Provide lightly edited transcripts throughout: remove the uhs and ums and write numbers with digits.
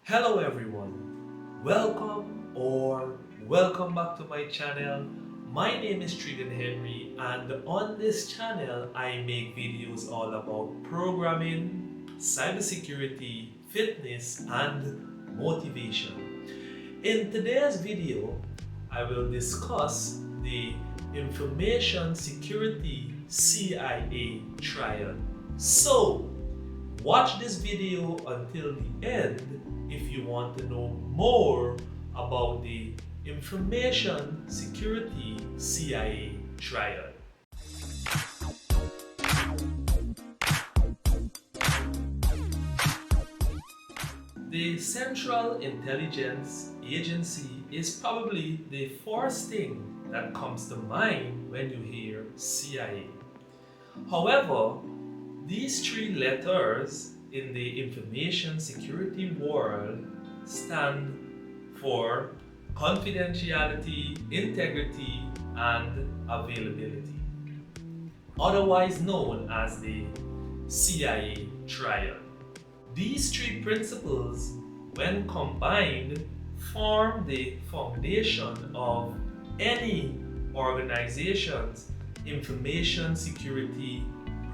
Hello everyone, welcome back to my channel. My name is Triad Henry, and on this channel I make videos all about programming, cybersecurity, fitness and motivation. In today's video, I will discuss the Information Security CIA Triad. So, watch this video until the end if you want to know more about the Information Security CIA Triad. The Central Intelligence Agency is probably the first thing that comes to mind when you hear CIA. However, these three letters in the information security world stand for confidentiality, integrity, and availability, otherwise known as the CIA Triad. These three principles, when combined, form the foundation of any organization's information security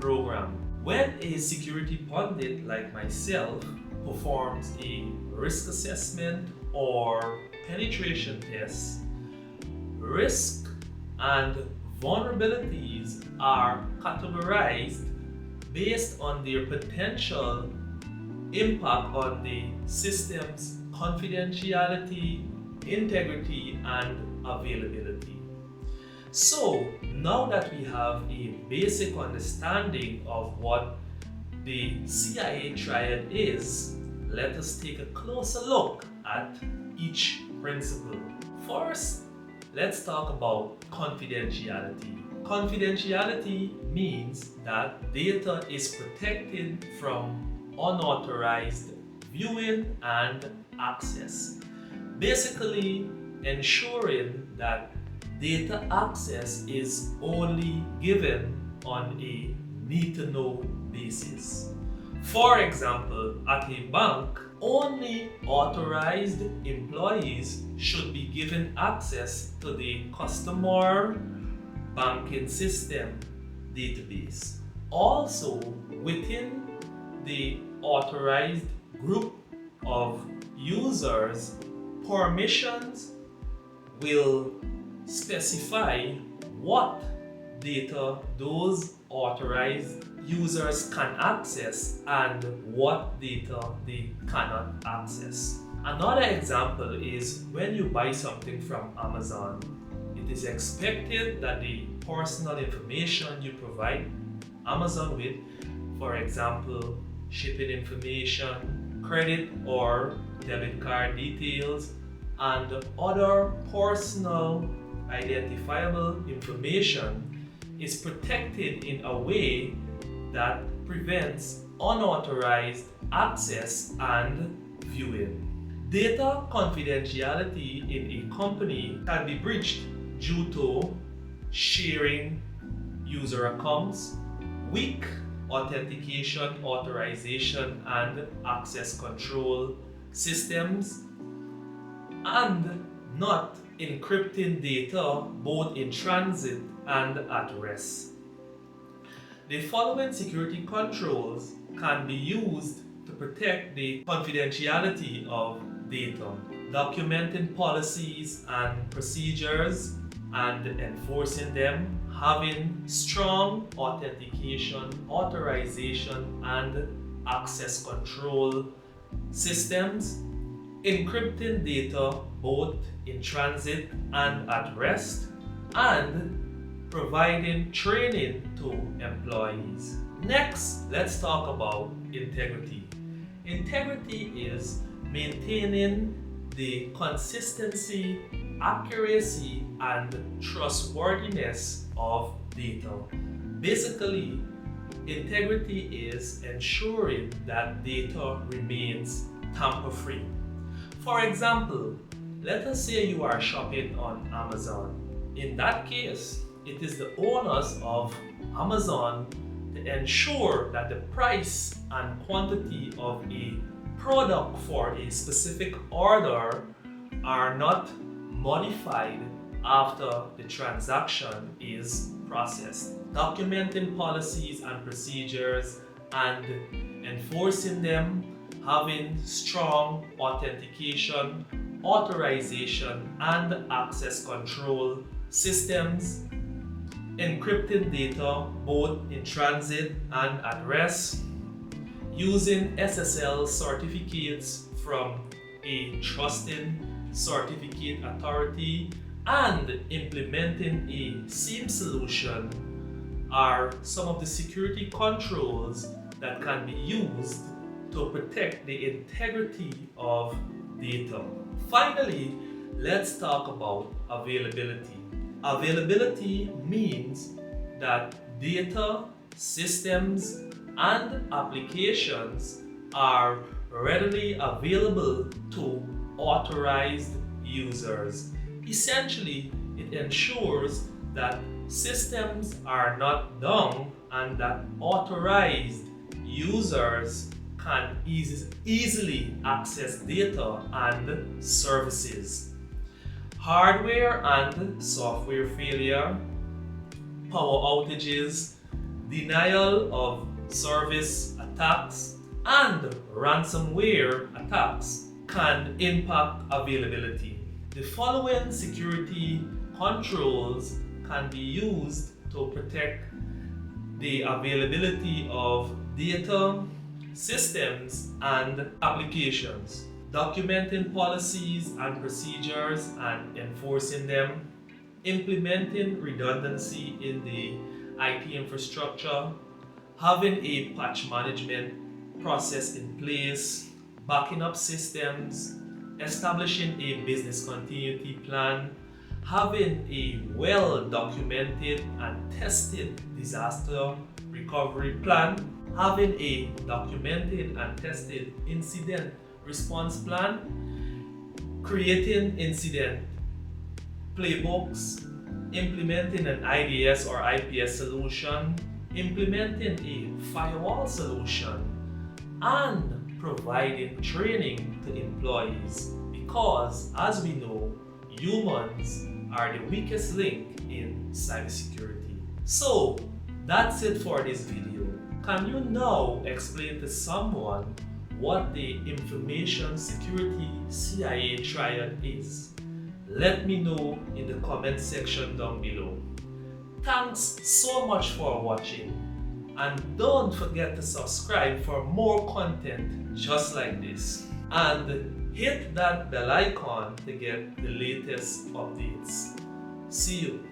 program. When a security pundit like myself performs a risk assessment or penetration test, risk and vulnerabilities are categorized based on their potential impact on the system's confidentiality, integrity, and availability. So, now that we have a basic understanding of what the CIA Triad is, let us take a closer look at each principle. First, let's talk about confidentiality. Confidentiality means that data is protected from unauthorized viewing and access, basically ensuring that data access is only given on a need-to-know basis. For example, at a bank, only authorized employees should be given access to the customer banking system database. Also, within the authorized group of users, permissions will specify what data those authorized users can access and what data they cannot access. Another example is when you buy something from Amazon. It is expected that the personal information you provide Amazon with, for example, shipping information, credit or debit card details, and other personal identifiable information is protected in a way that prevents unauthorized access and viewing. Data confidentiality in a company can be breached due to sharing user accounts, weak authentication, authorization, and access control systems, and not encrypting data both in transit and at rest. The following security controls can be used to protect the confidentiality of data: documenting policies and procedures and enforcing them, having strong authentication, authorization, and access control systems, encrypting data both in transit and at rest, and providing training to employees. Next, let's talk about integrity. Integrity is maintaining the consistency, accuracy, and trustworthiness of data. Basically, integrity is ensuring that data remains tamper-free. For example, let us say you are shopping on Amazon. In that case, it is the onus of Amazon to ensure that the price and quantity of a product for a specific order are not modified after the transaction is processed. Documenting policies and procedures and enforcing them, having strong authentication, authorization, and access control systems, encrypting data both in transit and at rest, using SSL certificates from a trusted certificate authority, and implementing a SIEM solution are some of the security controls that can be used to protect the integrity of data. Finally, let's talk about availability. Availability means that data, systems, and applications are readily available to authorized users. Essentially, it ensures that systems are not down and that authorized users can easily access data and services. Hardware and software failure, power outages, denial of service attacks, and ransomware attacks can impact availability. The following security controls can be used to protect the availability of data, systems, and applications. Documenting policies and procedures and enforcing them, implementing redundancy in the IT infrastructure, having a patch management process in place, backing up systems, establishing a business continuity plan, having a well-documented and tested disaster recovery plan, having a documented and tested incident response plan, creating incident playbooks, implementing an IDS or IPS solution, implementing a firewall solution, and providing training to employees, because as we know, humans are the weakest link in cybersecurity. So that's it for this video. Can you now explain to someone what the Information Security CIA Triad is? Let me know in the comment section down below. Thanks so much for watching, and don't forget to subscribe for more content just like this, and hit that bell icon to get the latest updates. See you.